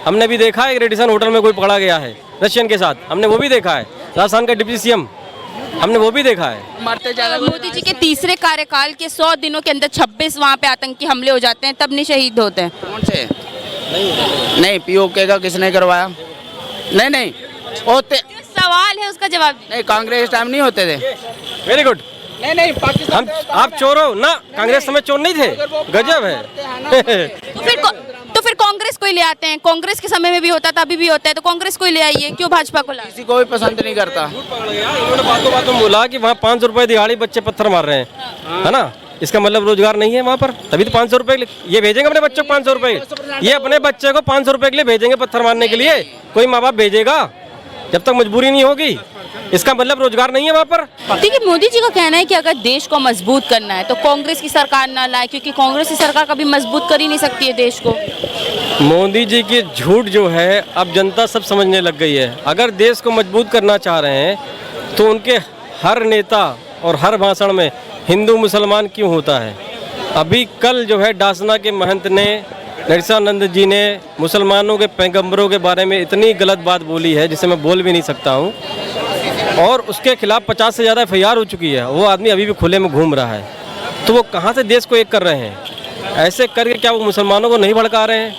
हमने भी देखा है रेडिसन होटल में कोई पकड़ा गया है रशियन के साथ, हमने वो भी देखा है। राजस्थान का डिप्टी सीएम हमने वो भी देखा है। मरते जा रहे मोदी जी के तीसरे कार्यकाल के 100 दिनों के अंदर 26 वहाँ पे आतंकी हमले हो जाते हैं, तब नहीं शहीद होते हैं। कौन से? नहीं पीओके का किसने करवाया? नहीं होते। सवाल है उसका जवाब। नहीं कांग्रेस टाइम नहीं होते थे। Very good. नहीं पाकिस्तान आप चोर हो ना, कांग्रेस समय चोर नहीं थे, गजब है। तो फिर कांग्रेस को ही ले आते हैं, कांग्रेस के समय में भी होता था, अभी भी होता है, तो कांग्रेस को ही ले आइए, क्यों भाजपा को लाए? किसी को भी पसंद नहीं करता। इन्होंने बातों बोला कि वहाँ 500 रुपए दिहाड़ी बच्चे पत्थर मार रहे हैं, है ना, इसका मतलब रोजगार नहीं है वहाँ पर, तभी तो 500 रुपए ये भेजेंगे अपने बच्चों को 500 रुपए, ये अपने बच्चे को 500 रुपए के लिए भेजेंगे पत्थर मारने के लिए, कोई माँ बाप भेजेगा जब तक मजबूरी नहीं होगी, इसका मतलब रोजगार नहीं है वहाँ पर। देखिए मोदी जी का कहना है कि अगर देश को मजबूत करना है तो कांग्रेस की सरकार ना लाए, क्योंकि कांग्रेस की सरकार कभी मजबूत कर ही नहीं सकती है देश को। मोदी जी की झूठ जो है अब जनता सब समझने लग गई है। अगर देश को मजबूत करना चाह रहे हैं तो उनके हर नेता और हर भाषण में हिंदू मुसलमान क्यों होता है। अभी कल जो है डासना के महंत ने, नरसानंद जी ने मुसलमानों के पैगंबरों के बारे में इतनी गलत बात बोली है जिसे मैं बोल भी नहीं सकता हूँ, और उसके खिलाफ 50 से ज़्यादा FIR हो चुकी है। वो आदमी अभी भी खुले में घूम रहा है, तो वो कहाँ से देश को एक कर रहे हैं? ऐसे करके क्या वो मुसलमानों को नहीं भड़का रहे हैं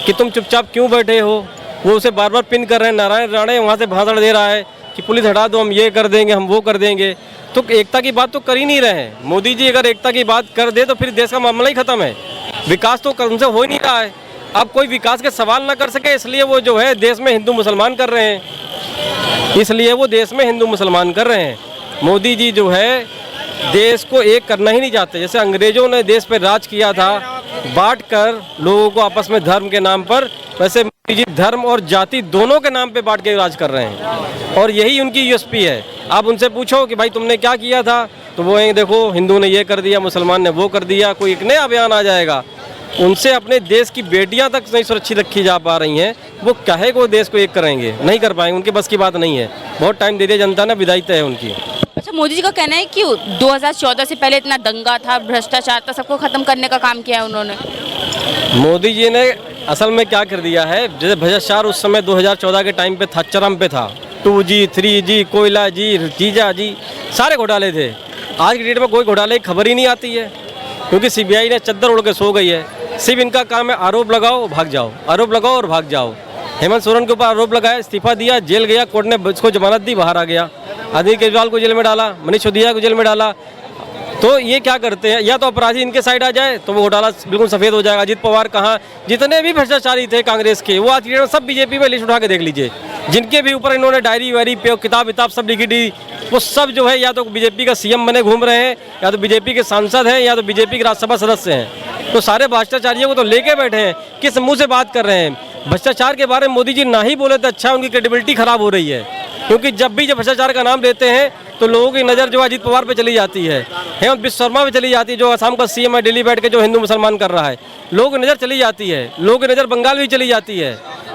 कि तुम चुपचाप क्यों बैठे हो? वो उसे बार बार पिन कर रहे हैं, नारायण राणे वहाँ से भाषण दे रहा है कि पुलिस हटा दो, हम ये कर देंगे, हम वो कर देंगे। तो एकता की बात तो कर ही नहीं रहे हैं। मोदी जी अगर एकता की बात कर दे तो फिर देश का मामला ही खत्म है। विकास तो उनसे हो ही नहीं रहा है। अब कोई विकास के सवाल ना कर सके, इसलिए वो जो है देश में हिंदू मुसलमान कर रहे हैं, इसलिए वो देश में हिंदू मुसलमान कर रहे हैं। मोदी जी जो है देश को एक करना ही नहीं चाहते। जैसे अंग्रेजों ने देश पर राज किया था बांट कर लोगों को आपस में धर्म के नाम पर, वैसे मोदी जी धर्म और जाति दोनों के नाम पे बांट के राज कर रहे हैं, और यही उनकी USP है। आप उनसे पूछो कि भाई तुमने क्या किया था, तो वो देखो हिंदू ने ये कर दिया, मुसलमान ने वो कर दिया, कोई एक नया बयान आ जाएगा। उनसे अपने देश की बेटियां तक नहीं सुरक्षित रखी जा पा रही हैं, वो कहे को देश को एक करेंगे, नहीं कर पाएंगे, उनके बस की बात नहीं है। बहुत टाइम दे दिया जनता ने, विदाई तय है उनकी। अच्छा, मोदी जी का कहना है कि 2014 से पहले इतना दंगा था, भ्रष्टाचार था, सबको खत्म करने का काम किया है उन्होंने। मोदी जी ने असल में क्या कर दिया है, जैसे भ्रष्टाचार उस समय 2014 के टाइम पे था, चरम पे था। 2G, 3G, कोयला जी, जीजा जी, सारे घोटाले थे। आज की डेट में कोई घोटाले की खबर ही नहीं आती है, क्योंकि CBI ने चद्दर उड़ के सो गई है। सिर्फ इनका काम है आरोप लगाओ भाग जाओ, आरोप लगाओ और भाग जाओ। हेमंत सोरेन के ऊपर आरोप लगाया, इस्तीफा दिया, जेल गया, कोर्ट ने उसको जमानत दी, बाहर आ गया। अनिल केजरीवाल को जेल में डाला, मनीष सिसोदिया को जेल में डाला। तो ये क्या करते हैं, या तो अपराधी इनके साइड आ जाए तो वो घोटाला बिल्कुल सफ़ेद हो जाएगा। अजीत पवार कहाँ, जितने भी भ्रष्टाचारी थे कांग्रेस के, वो आज की डेट में सब BJP में लिस्ट उठा के देख लीजिए, जिनके भी ऊपर इन्होंने डायरी वायरी पे किताब विताब सब लिखी दी, वो सब जो है या तो BJP का CM बने घूम रहे हैं, या तो BJP के सांसद हैं, या तो BJP के राज्यसभा सदस्य हैं। तो सारे भ्रष्टाचारियों को तो लेके बैठे हैं, किस मुंह से बात कर रहे हैं? भ्रष्टाचार के बारे में मोदी जी ना ही बोले तो अच्छा, उनकी क्रेडिबिलिटी खराब हो रही है, क्योंकि जब भी जब भ्रष्टाचार का नाम लेते हैं तो लोगों की नज़र जो अजीत पवार पे चली जाती है, हेमंत बिस्वा शर्मा पे चली जाती है, जो असम का CM है, दिल्ली बैठ के जो हिंदू मुसलमान कर रहा है, लोगों की नज़र चली जाती है, लोगों की नज़र बंगाल भी चली जाती है।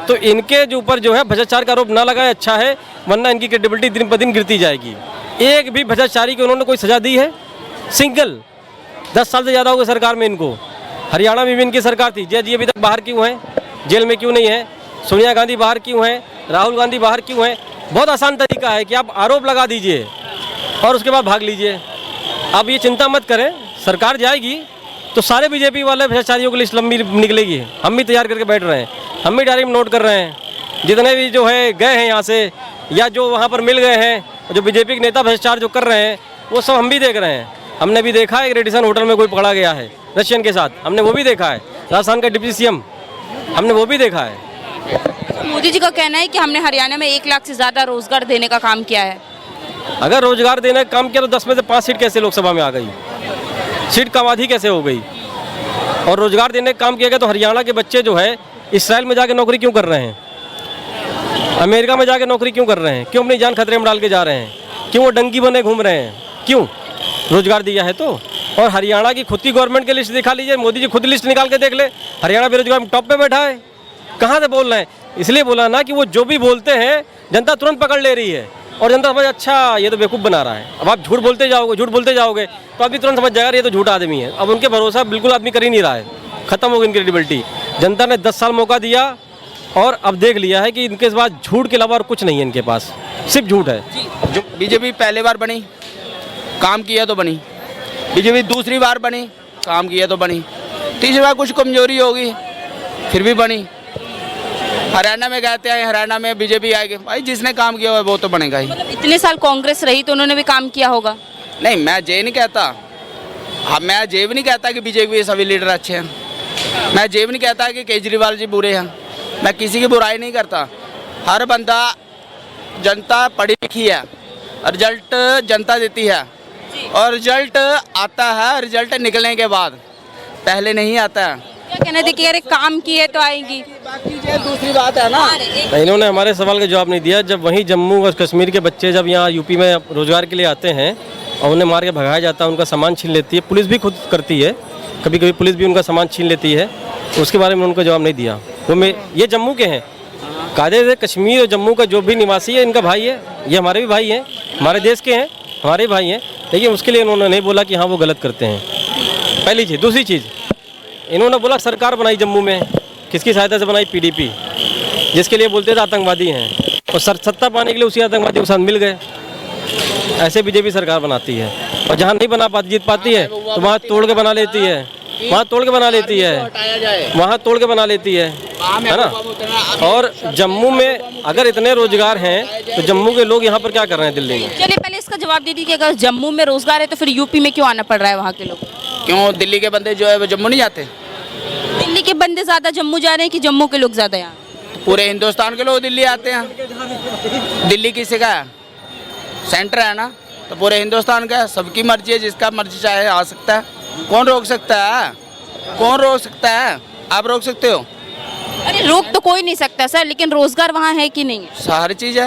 तो इनके जो ऊपर जो है भ्रष्टाचार का आरोप ना लगाए अच्छा है, वरना इनकी क्रेडिबिलिटी दिन पर दिन गिरती जाएगी। एक भी भ्रष्टाचारी को उन्होंने कोई सजा दी है? सिंगल 10 साल से ज़्यादा हो गए सरकार में इनको। हरियाणा में भी इनकी सरकार थी, जय जी अभी तक बाहर क्यों हैं, जेल में क्यों नहीं है? सोनिया गांधी बाहर क्यों हैं, राहुल गांधी बाहर क्यों हैं? बहुत आसान तरीका है कि आप आरोप लगा दीजिए और उसके बाद भाग लीजिए। अब ये चिंता मत करें, सरकार जाएगी तो सारे BJP वाले भ्रष्टाचारियों की लिस्ट लंबी निकलेगी। हम भी तैयार करके बैठ रहे हैं, हम भी डायरी में नोट कर रहे हैं, जितने भी जो है गए हैं यहाँ से या जो वहाँ पर मिल गए हैं, जो BJP के नेता भ्रष्टाचार जो कर रहे हैं, वो सब हम भी देख रहे हैं। हमने भी देखा है रेडिसन होटल में कोई पकड़ा गया है रशियन के साथ, हमने वो भी देखा है। राजस्थान का डिप्टी CM हमने वो भी देखा है। मोदी जी का कहना है कि हमने हरियाणा में 1 लाख से ज़्यादा रोजगार देने का काम किया है। अगर रोजगार देने का काम किया तो 10 में से 5 सीट कैसे लोकसभा में आ गई? सीट कम आधी कैसे हो गई? और रोजगार देने का काम किया गया तो हरियाणा के बच्चे जो है इसराइल में जाके नौकरी क्यों कर रहे हैं, अमेरिका में जाके नौकरी क्यों कर रहे हैं, क्यों अपनी जान खतरे में डाल के जा रहे हैं, क्यों वो डंकी बने घूम रहे हैं? क्यों? रोजगार दिया है तो। और हरियाणा की खुद की गवर्नमेंट की लिस्ट दिखा लीजिए, मोदी जी खुद लिस्ट निकाल के देख ले, हरियाणा बेरोजगार में टॉप पे बैठा है। कहाँ से बोल रहे हैं? इसलिए बोला ना कि वो जो भी बोलते हैं जनता तुरंत पकड़ ले रही है, और जनता समझ अच्छा ये तो बेवकूफ़ बना रहा है। अब आप झूठ बोलते जाओगे तो अभी तुरंत समझ जाएगा ये तो झूठा आदमी है। अब उनके भरोसा बिल्कुल आदमी कर ही नहीं रहा है, खत्म हो गई इनकी क्रेडिबिलिटी। जनता ने 10 साल मौका दिया, और अब देख लिया है कि इनके पास झूठ के अलावा और कुछ नहीं है, इनके पास सिर्फ झूठ है। जो बीजेपी पहले बार बनी, काम किया तो बनी। बीजेपी दूसरी बार बनी, काम किया तो बनी। तीसरी बार कुछ कमजोरी होगी, फिर भी बनी। हरियाणा में कहते हैं हरियाणा में बीजेपी आएगी, भाई जिसने काम किया हुआ है वो तो बनेगा ही। इतने साल कांग्रेस रही तो उन्होंने भी काम किया होगा। नहीं, मैं ये नहीं कहता, हाँ मैं ये भी नहीं कहता कि बीजेपी के सभी लीडर अच्छे हैं। मैं ये भी नहीं कहता कि केजरीवाल जी बुरे हैं। मैं किसी की बुराई नहीं करता। हर बंदा, जनता पढ़ी लिखी है, रिजल्ट जनता देती है और रिजल्ट आता है रिजल्ट निकलने के बाद, पहले नहीं आता है। क्या कहना थी कि अरे काम किए तो आएंगी। बाकी ये दूसरी बात है ना। इन्होंने हमारे सवाल का जवाब नहीं दिया। जब वहीं जम्मू और कश्मीर के बच्चे जब यहाँ यूपी में रोजगार के लिए आते हैं और उन्हें मार के भगाया जाता है, उनका सामान छीन लेती है, पुलिस भी खुद करती है, कभी कभी पुलिस भी उनका सामान छीन लेती है, उसके बारे में उनको जवाब नहीं दिया। वो में ये जम्मू के हैं, कायदे से कश्मीर और जम्मू का जो भी निवासी है इनका भाई है, ये हमारे भी भाई हैं, हमारे देश के हैं, हमारे भाई हैं, लेकिन उसके लिए उन्होंने नहीं बोला कि हाँ वो गलत करते हैं, पहली चीज़। दूसरी चीज़, इन्होंने बोला सरकार बनाई जम्मू में, किसकी सहायता से बनाई? पीडीपी, जिसके लिए बोलते थे आतंकवादी हैं, और सत्ता पाने के लिए उसी आतंकवादी के साथ मिल गए। ऐसे बीजेपी सरकार बनाती है, और जहाँ नहीं बना पाती, जीत पाती है, तो वहाँ तोड़ के बना लेती है, वहाँ तोड़ के बना लेती है, वहाँ तोड़ के बना लेती है ना। और जम्मू में अगर इतने रोजगार हैं तो जम्मू के लोग यहाँ पर क्या कर रहे हैं दिल्ली में? चलिए पहले इसका जवाब दे दीजिए कि अगर जम्मू में रोजगार है तो फिर यूपी में क्यों आना पड़ रहा है वहाँ के लोग? क्यों दिल्ली के बंदे जो है वो जम्मू नहीं जाते? दिल्ली के बंदे ज्यादा जम्मू जा रहे हैं कि जम्मू के लोग ज्यादा यहाँ? पूरे हिंदुस्तान के लोग दिल्ली आते हैं। दिल्ली किसी का है? सेंटर है ना, तो पूरे हिंदुस्तान का है। सबकी मर्जी है, जिसका मर्जी चाहे आ सकता है। कौन रोक सकता है? कौन रोक सकता है? आप रोक सकते हो? अरे रोक तो कोई नहीं सकता सर, लेकिन रोजगार वहाँ है कि नहीं है? हर चीज़ है,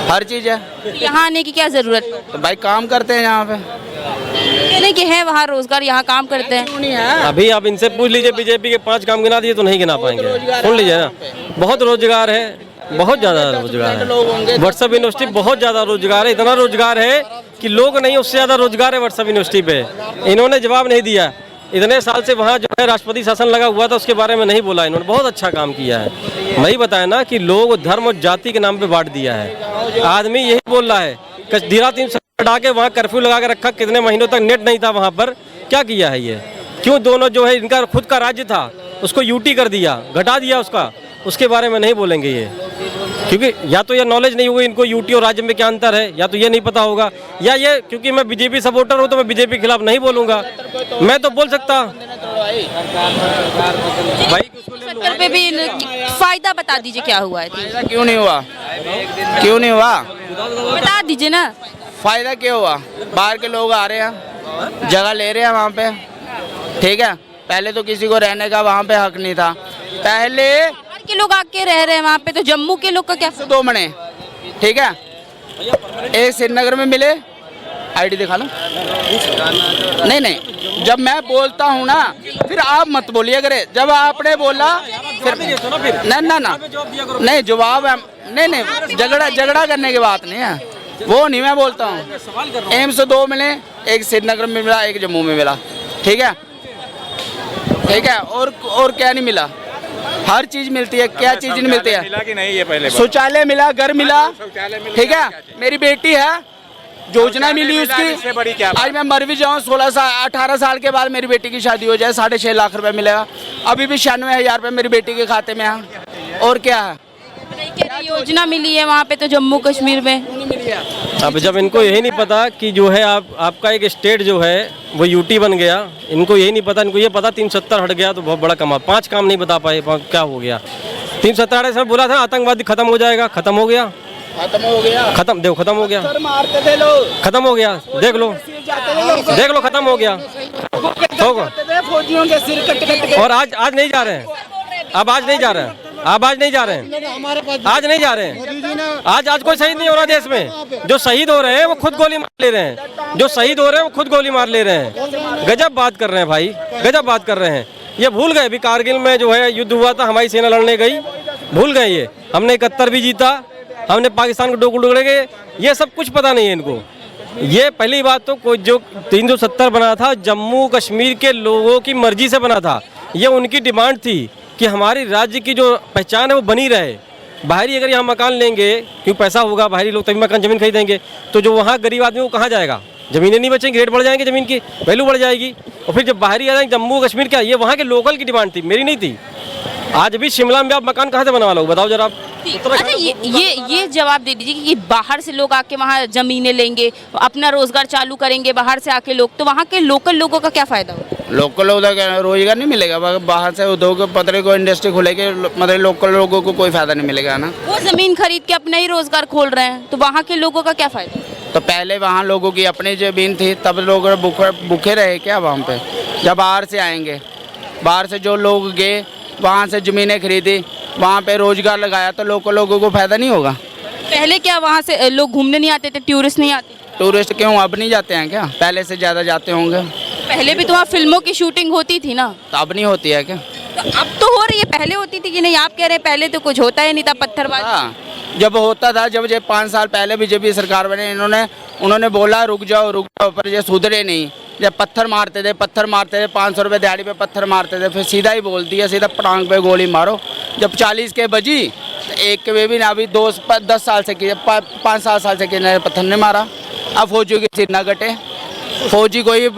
हर चीज़ है। तो यहाँ आने की क्या जरूरत है? तो भाई काम करते हैं यहाँ पे। कहने कि है वहाँ रोजगार, यहाँ काम करते हैं। क्यों नहीं है? अभी आप इनसे पूछ लीजिए, बीजेपी के 5 काम गिना दिए तो नहीं गिना पाएंगे। सुन लीजिए ना, बहुत रोजगार है, बहुत ज़्यादा रोजगार है। व्हाट्सएप यूनिवर्सिटी बहुत ज़्यादा रोजगार है, इतना रोजगार है कि लोग नहीं, उससे ज़्यादा रोजगार है व्हाट्सएप यूनिवर्सिटी पे। इन्होंने जवाब नहीं दिया। इतने साल से वहाँ जो है राष्ट्रपति शासन लगा हुआ था, उसके बारे में नहीं बोला इन्होंने। बहुत अच्छा काम किया है। वही बताया ना कि लोग धर्म और जाति के नाम पे बांट दिया है। आदमी यही बोल रहा है कि धीरा 3 हटा के वहाँ कर्फ्यू लगा के रखा, कितने महीनों तक नेट नहीं था वहाँ पर। क्या किया है ये? क्यों दोनों जो है इनका खुद का राज्य था उसको यूटी कर दिया, घटा दिया उसका, उसके बारे में नहीं बोलेंगे ये। क्योंकि या तो ये नॉलेज नहीं होगी इनको यूटी और राज्य में क्या अंतर है, या तो ये नहीं पता होगा, या ये क्योंकि मैं बीजेपी सपोर्टर हूँ तो मैं बीजेपी के खिलाफ नहीं बोलूँगा। मैं तो बोल सकता भाई। सत्तर पे भी फायदा बता दीजिए क्या हुआ है? फायदा क्यों नहीं हुआ? क्यों नहीं हुआ? बता दीजिए ना। फायदा क्यों हुआ? बाहर के लोग आ रहे हैं, जगह ले रहे हैं वहाँ पे, ठीक है। पहले तो किसी को रहने का वहाँ पे हक नहीं था। पहले बाहर के लोग आके रह रहे हैं वहाँ पे, तो जम्मू के लोग का क्या? 2 महीने, ठीक है। एक श्रीनगर में मिले, आईडी दिखा लो। नहीं नहीं, जब मैं बोलता हूँ ना फिर आप मत बोलिए करे। जब आपने बोला फिर ना ना ना नहीं जवाब है। नहीं नहीं, झगड़ा करने की बात नहीं है, वो नहीं मैं बोलता हूँ। एम्स से 2 मिले, एक श्रीनगर में मिला, एक जम्मू में मिला, ठीक है, ठीक है। और क्या नहीं मिला? हर चीज मिलती है। क्या चीज नहीं मिलती है? मिला कि नहीं? ये पहले शौचालय मिला, घर मिला, ठीक है। मेरी बेटी है, योजना मिली उसकी। आज मैं मर भी जाऊँ 18 साल के बाद मेरी बेटी की शादी हो जाए, 6.5 लाख रुपए मिलेगा। अभी भी 96,000 रुपये मेरी बेटी के खाते में है। और क्या है? योजना मिली है वहाँ पे तो जम्मू कश्मीर में। अब जब इनको यही नहीं पता कि जो है आपका एक स्टेट जो है वो यूटी बन गया, इनको यही नहीं पता। इनको ये पता 370 हट गया तो बहुत बड़ा कमा। 5 काम नहीं बता पाए, क्या हो गया? 370 से बोला था आतंकवादी खत्म हो जाएगा, खत्म हो गया, खत्म हो गया, खत्म देखो, खत्म हो गया, मारते थे लोग, खत्म हो गया, देख लो, देख लो, खत्म हो गया, होगा। फौजियों के सिर कट के। और आज नहीं जा रहे हैं, अब आज नहीं जा रहे हैं, अब आज नहीं जा रहे हैं, आज नहीं जा रहे हैं। आज कोई शहीद नहीं हो रहा देश में। जो शहीद हो रहे हैं वो खुद गोली मार ले रहे हैं, जो शहीद हो रहे हैं वो खुद गोली मार ले रहे हैं। गजब बात कर रहे हैं भाई, गजब बात कर रहे हैं। ये भूल गए अभी कारगिल में जो है युद्ध हुआ था, हमारी सेना लड़ने गई, भूल गए ये। हमने 71 भी जीता, हमने पाकिस्तान को डोकड़े गए, ये सब कुछ पता नहीं है इनको। ये पहली बात तो कोई जो 370 बना था जम्मू कश्मीर के लोगों की मर्जी से बना था। ये उनकी डिमांड थी कि हमारी राज्य की जो पहचान है वो बनी रहे। बाहरी अगर यहाँ मकान लेंगे, क्यों पैसा होगा, बाहरी लोग तभी मकान ज़मीन खरीदेंगे, तो जो वहाँ गरीब आदमी वो कहाँ जाएगा? ज़मीनें नहीं बचेंगी, रेट बढ़ जाएंगे, ज़मीन की वैल्यू बढ़ जाएगी। और फिर जब बाहरी आ जाएंगे, जम्मू कश्मीर क्या, ये वहाँ के लोकल की डिमांड थी, मेरी नहीं थी। आज भी शिमला में आप मकान कहाँ से बनवा लोगे, बताओ जरा आप। अच्छा, ये जवाब दे दीजिए कि बाहर से लोग आके वहाँ ज़मीनें लेंगे, अपना रोजगार चालू करेंगे बाहर से आके लोग, तो वहाँ के लोकल लोगों का क्या फ़ायदा होगा? लोकल उधर रोजगार नहीं मिलेगा, बाहर से उद्योग पत्र को इंडस्ट्री खुलेगी, मतलब लोकल लोगों को कोई फायदा नहीं मिलेगा ना। वो ज़मीन खरीद के अपना ही रोजगार खोल रहे हैं, तो वहाँ के लोगों का क्या फ़ायदा? तो पहले वहाँ लोगों की अपनी ज़मीन थी, तब लोग भूखे रहे क्या वहाँ पे? जब बाहर से आएंगे, बाहर से जो लोग गए वहाँ से ज़मीनें खरीदी, वहाँ पे रोजगार लगाया, तो लोकल लोगों को फायदा नहीं होगा। पहले क्या वहाँ से लोग घूमने नहीं आते थे, टूरिस्ट नहीं आते? टूरिस्ट क्यों अब नहीं जाते हैं क्या? पहले से ज़्यादा जाते होंगे। पहले भी तो वहाँ फिल्मों की शूटिंग होती थी ना, तो अब नहीं होती है क्या? तो अब तो हो रही है, पहले होती थी कि नहीं? आप कह रहे हैं पहले तो कुछ होता ही नहीं था, पत्थरबाजी। हाँ, जब होता था, जब 5 साल पहले बीजेपी सरकार बने, उन्होंने बोला रुक जाओ, पर ये सुधरे नहीं। जब पत्थर मारते थे 500 रुपये दिहाड़ी पे पत्थर मारते थे, फिर सीधा ही बोल दिया, सीधा टांग पे गोली मारो। जब 40 के बजी, तो एक के भी ना, अभी 10 साल से 5-7 साल से किसी पत्थर नहीं मारा। अब फौजी की सिर ना कटे। फौजी कोई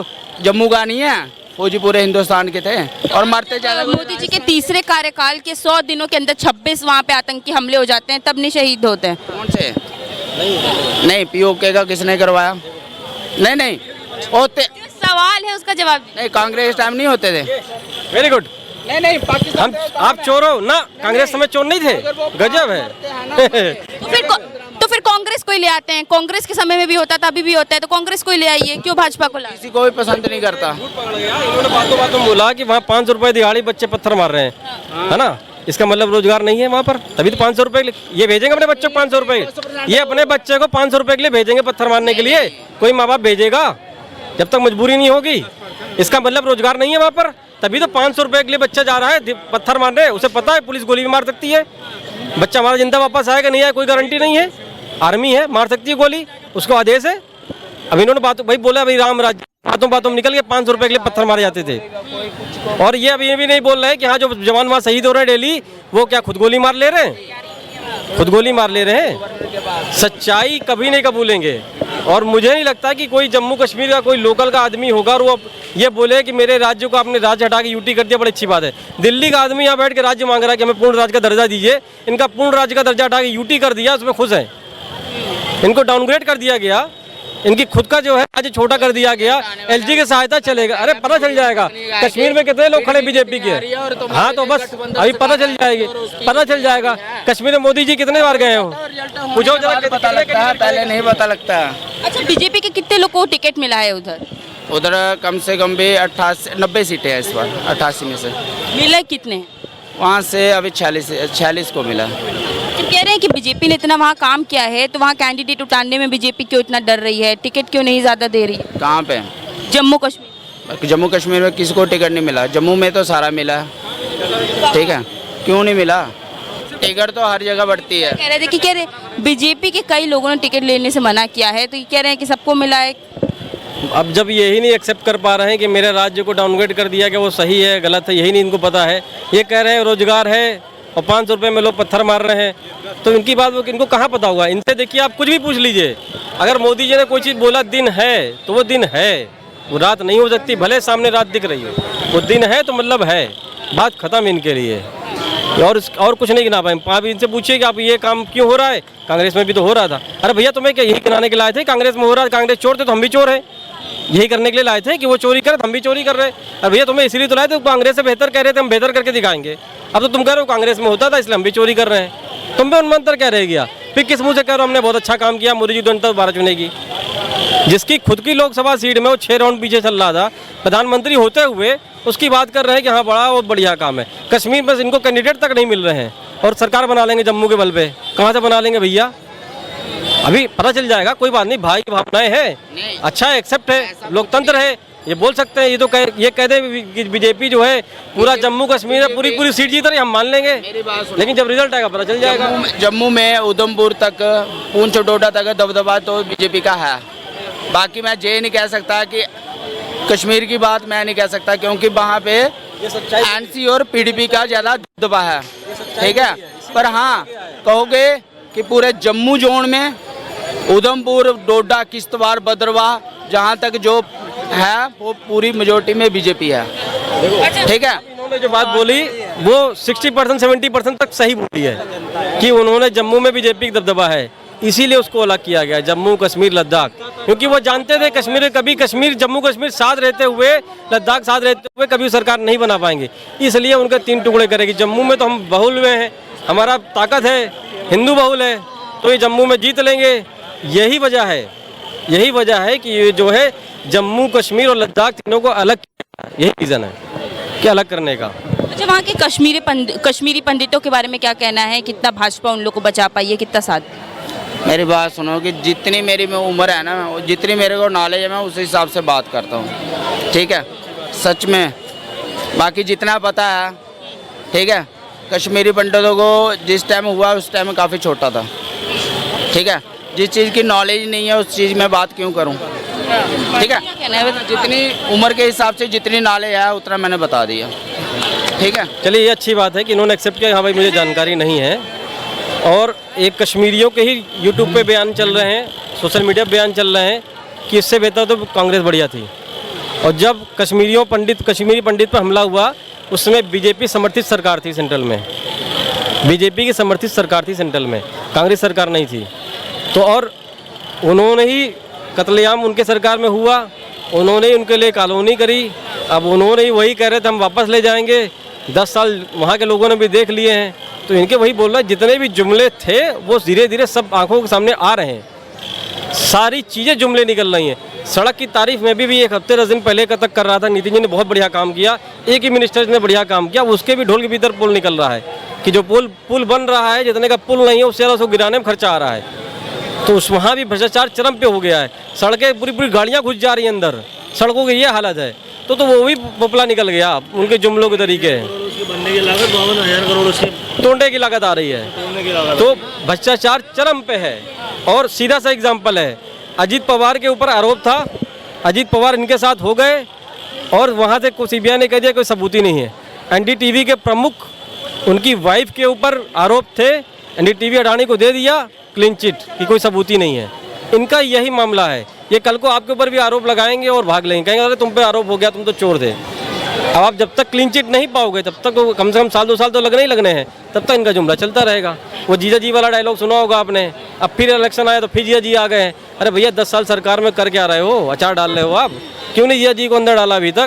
जम्मू का नहीं है, फौजी पूरे हिंदुस्तान के थे और मरते ज़्यादा। मोदी जी के तीसरे कार्यकाल के 100 दिनों के अंदर 26 वहाँ पे आतंकी हमले हो जाते हैं, तब नहीं शहीद होते हैं? कौन से? नहीं, पीओके का किसने करवाया? नहीं होते। सवाल है, उसका जवाब दीजिए। नहीं, कांग्रेस टाइम नहीं होते थे। Very good. नहीं, पाकिस्तान आप चोर हो ना, कांग्रेस समय चोर नहीं थे, गजब है। तो फिर कांग्रेस को ही ले आते हैं, कांग्रेस के समय में भी होता था, अभी भी होता है, तो कांग्रेस को ही ले आइए, क्यों भाजपा को लाए? किसी को भी पसंद नहीं करता। इन्होंने बातों में बोला कि वहाँ 500 रुपये दिहाड़ी बच्चे पत्थर मार रहे हैं, है ना? इसका मतलब रोजगार नहीं है वहाँ पर, तभी तो 500 रुपये ये भेजेंगे अपने बच्चों को। 500 रुपये ये अपने बच्चे को 500 रुपये के लिए भेजेंगे पत्थर मारने के लिए। कोई माँ बाप भेजेगा जब तक मजबूरी नहीं होगी? इसका मतलब रोजगार नहीं है वहाँ पर, तभी तो 500 रुपये के लिए बच्चा जा रहा है पत्थर मारने। उसे पता है पुलिस गोली भी मार सकती है, बच्चा हमारा जिंदा वापस आएगा नहीं आएगा कोई गारंटी नहीं है। आर्मी है, मार सकती है गोली, उसको आदेश है। अब इन्होंने बात भाई बोला, भाई राम राज्य, बातों में निकल के 500 रुपये के लिए पत्थर मारे जाते थे। और ये अभी ये भी नहीं बोल रहे कि हाँ जो जवान वहाँ शहीद हो रहे हैं डेली, वो क्या खुद गोली मार ले रहे हैं? खुद गोली मार ले रहे हैं। सच्चाई कभी नहीं कबूलेंगे। और मुझे नहीं लगता कि कोई जम्मू कश्मीर का कोई लोकल का आदमी होगा और वो ये बोले कि मेरे राज्य को आपने राज्य हटा के यूटी कर दिया, बड़ी अच्छी बात है। दिल्ली का आदमी यहाँ बैठ के राज्य मांग रहा है कि हमें पूर्ण राज्य का दर्जा दीजिए। इनका पूर्ण राज्य का दर्जा हटा के यूटी कर दिया, उसमें खुश हैं। इनको डाउनग्रेड कर दिया गया, इनकी खुद का जो है राज्य छोटा कर दिया गया। एलजी की सहायता चलेगा, अरे पता चल जाएगा कश्मीर में कितने लोग खड़े बीजेपी के। हाँ तो बस अभी पता चल जाएगी, पता चल जाएगा कश्मीर में मोदी जी कितने बार गए हो, पूछो जरा। पता लगता है, पहले नहीं पता लगता। अच्छा, बीजेपी के कितने लोग को टिकट मिला है उधर? उधर कम से कम भी 90 सीटें हैं इस बार, 88 में से। मिले कितने? वहाँ से अभी 46 को मिला। जब कह रहे हैं कि बीजेपी ने इतना वहाँ काम किया है, तो वहाँ कैंडिडेट उतारने में बीजेपी क्यों इतना डर रही है? टिकट क्यों नहीं ज़्यादा दे रही है? कहाँ पे? जम्मू कश्मीर। जम्मू कश्मीर में किसी को टिकट नहीं मिला, जम्मू में तो सारा मिला। ठीक है, क्यों नहीं मिला? टिकट तो हर जगह बढ़ती है। कह रहे बीजेपी के कई लोगों ने टिकट लेने से मना किया है, तो ये कह रहे हैं कि सबको मिला है। अब जब यही नहीं एक्सेप्ट कर पा रहे हैं कि मेरे राज्य को डाउनग्रेड कर दिया कि वो सही है गलत है, यही नहीं इनको पता है। ये कह रहे हैं रोजगार है और 500 रुपये में लोग पत्थर मार रहे हैं, तो इनकी बात वो इनको कहाँ पता होगा? इनसे देखिए, आप कुछ भी पूछ लीजिए, अगर मोदी जी ने कोई चीज़ बोला दिन है तो वो दिन है, वो रात नहीं हो सकती। भले सामने रात दिख रही हो, वो दिन है तो मतलब है, बात खत्म इनके लिए। और कुछ नहीं गिना पाए। आप इनसे पूछिए कि आप ये काम क्यों हो रहा है, कांग्रेस में भी तो हो रहा था। अरे भैया तुम्हें क्या यही गिनाने के लाए थे कांग्रेस में हो रहा है? कांग्रेस चोर थे तो हम भी चोर हैं, यही करने के लिए लाए थे कि वो चोरी करे, हम भी चोरी कर रहे हैं। अरे भैया तुम्हें इसलिए तो लाए थे, कांग्रेस से बेहतर कह रहे थे, हम बेहतर करके दिखाएंगे। अब तो तुम कह रहे हो कांग्रेस में होता था इसलिए हम भी चोरी कर रहे हैं, तुम भी उन्मंतर कह रहे गया। फिर किस मुँह से कह रहे हो हमने बहुत अच्छा काम किया, मोदी जी 2012 चुनेगी? जिसकी खुद की लोकसभा सीट में वो 6 राउंड पीछे चल रहा था प्रधानमंत्री होते हुए, उसकी बात कर रहे हैं कि हाँ बड़ा और बढ़िया काम है। कश्मीर में इनको कैंडिडेट तक नहीं मिल रहे हैं और सरकार बना लेंगे जम्मू के बल पे। कहाँ से बना लेंगे भैया? अभी पता चल जाएगा, कोई बात नहीं, भाई की भावनाएं हैं, अच्छा है, एक्सेप्ट है, लोकतंत्र है, ये बोल सकते हैं। ये कह दे कि बीजेपी जो है पूरा जम्मू कश्मीर में पूरी सीट जीत रही, हम मान लेंगे, लेकिन जब रिजल्ट आएगा पता चल जाएगा। जम्मू में उधमपुर तक, पूंछ डोडा तक दबदबा तो बीजेपी का है। बाकी मैं ये नहीं कह सकता कि कश्मीर की बात मैं नहीं कह सकता, क्योंकि वहाँ पे एनसी और पीडीपी का ज़्यादा दबदबा है, ठीक है। पर हाँ, कहोगे कि पूरे जम्मू जोन में उधमपुर, डोडा, किश्तवाड़, भद्रवाह, जहाँ तक जो है वो पूरी मेजोरिटी में बीजेपी है, ठीक है। उन्होंने जो बात बोली वो 60% 70% तक सही बोली है कि उन्होंने जम्मू में बीजेपी का दबदबा है, इसीलिए उसको अलग किया गया जम्मू कश्मीर लद्दाख, क्योंकि वो जानते थे कश्मीर जम्मू कश्मीर साथ रहते हुए, लद्दाख साथ रहते हुए कभी सरकार नहीं बना पाएंगे, इसलिए उनके 3 टुकड़े करेगी। जम्मू में तो हम बहुल में हैं, हमारा ताकत है, हिंदू बहुल है, तो ये जम्मू में जीत लेंगे। यही वजह है कि ये जो है जम्मू कश्मीर और लद्दाख तीनों को अलग किया, यही रीज़न है कि अलग करने का। अच्छा, वहाँ के कश्मीरी पंडितों के बारे में क्या कहना है? कितना भाजपा उन लोग को बचा पाई है, कितना साथ? मेरी बात सुनो कि जितनी मेरी में उम्र है ना, जितनी मेरे को नॉलेज है, मैं उस हिसाब से बात करता हूँ, ठीक है, सच में। बाकी जितना पता है, ठीक है, कश्मीरी पंडितों को जिस टाइम हुआ उस टाइम काफ़ी छोटा था, ठीक है। जिस चीज़ की नॉलेज नहीं है उस चीज़ में बात क्यों करूं, ठीक है। जितनी उम्र के हिसाब से जितनी नॉलेज है उतना मैंने बता दिया, ठीक है। चलिए, ये अच्छी बात है कि इन्होंने एक्सेप्ट किया, हाँ भाई मुझे जानकारी नहीं है। और एक कश्मीरियों के ही यूट्यूब पे बयान चल रहे हैं, सोशल मीडिया पे बयान चल रहे हैं कि इससे बेहतर तो कांग्रेस बढ़िया थी। और जब कश्मीरी पंडित पर हमला हुआ उस समय बीजेपी समर्थित सरकार थी सेंट्रल में, बीजेपी की समर्थित सरकार थी सेंट्रल में, कांग्रेस सरकार नहीं थी। तो और उन्होंने ही कत्लेआम उनके सरकार में हुआ, उन्होंने ही उनके लिए कॉलोनी करी, अब उन्होंने ही वही कह रहे थे हम वापस ले जाएंगे। 10 साल वहाँ के लोगों ने भी देख लिए हैं, तो इनके वही बोल रहा है, जितने भी जुमले थे वो धीरे धीरे सब आंखों के सामने आ रहे हैं, सारी चीज़ें जुमले निकल रही हैं। सड़क की तारीफ में भी 1 हफ्ते 10 दिन पहले तक कर रहा था, नितिन जी ने बहुत बढ़िया काम किया, एक ही मिनिस्टर ने बढ़िया काम किया, उसके भी ढोल के भीतर पुल निकल रहा है कि जो पुल बन रहा है, जितने का पुल नहीं है उससे ज़्यादा उसको गिराने में खर्चा आ रहा है। तो उस वहाँ भी भ्रष्टाचार चरम पे हो गया है, सड़कें पूरी गाड़ियाँ घुस जा रही हैं अंदर, सड़कों की ये हालत है। तो वो भी पोपला निकल गया उनके जुमलों के तरीके। बनने की लागत 52,000 करोड़ उसके तोड़ने की लागत आ रही है, तो भ्रष्टाचार चरम पे है। और सीधा सा एग्जाम्पल है, अजीत पवार के ऊपर आरोप था, अजीत पवार इनके साथ हो गए और वहाँ से CBI ने कह दिया कोई सबूत ही नहीं है। NDTV के प्रमुख उनकी वाइफ के ऊपर आरोप थे, NDTV अडानी को दे दिया क्लीन चिट कि कोई सबूत ही नहीं है। इनका यही मामला है, ये कल को आपके ऊपर भी आरोप लगाएंगे और भाग लेंगे, कहेंगे अरे तुम पे आरोप हो गया, तुम तो चोर थे। अब आप जब तक क्लीन चिट नहीं पाओगे तब तक कम से कम साल 2 साल तो लगने ही लगने हैं, तब तक इनका जुमला चलता रहेगा। वो जीजा जी वाला डायलॉग सुना होगा आपने, अब फिर इलेक्शन आया तो फिर जीजा जी आ गए। अरे भैया 10 साल सरकार में कर क्या रहे हो, अचार डाल रहे हो आप, क्यों नहीं जीजा जी को अंदर डाला अभी तक?